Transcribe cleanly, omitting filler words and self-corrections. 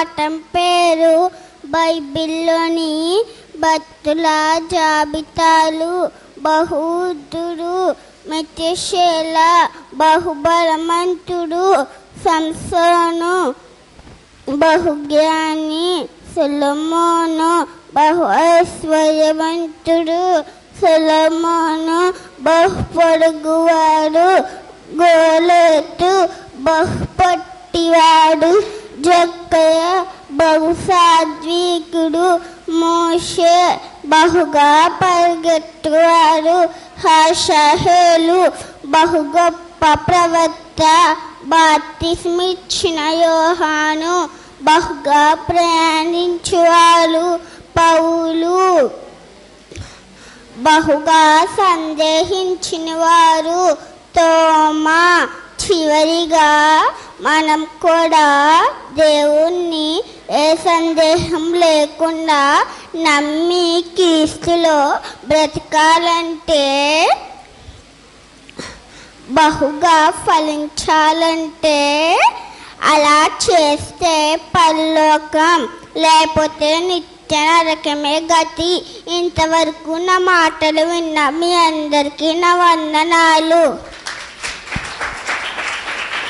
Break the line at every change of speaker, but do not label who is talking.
పాఠం పేరు బైబిల్లోని భక్తుల జాబితాలు. బహుద్ధుడు మెతుషేల, బహుబలవంతుడు సంసోను, బహుజ్ఞాని సొలొమోను, బహు ఐశ్వర్యవంతుడు సొలొమోను, బహు పొడుగువాడు గోలేతు, బహు పొట్టివాడు జక్కయ్య, బహు సాత్వికుడు మోషే, బహుగా పరిగెత్తువాడు హషహేలు, బహు గొప్ప ప్రవక్త బాప్తిస్మిచ్చిన యోహాను, బహుగా ప్రయాణించువారు పౌలు, బహుగా సందేహించిన వారు తోమా. చివరిగా మనం కూడా దేవుణ్ణి ఏ సందేహం లేకుండా నమ్మి క్రీస్తులో బ్రతకాలంటే, బహుగా ఫలించాలంటే, అలా చేస్తే పరలోకం, లేకపోతే నిత్య నరకమే గతి. ఇంతవరకు నా మాటలు విన్న మీ అందరికీ నా వందనాలు.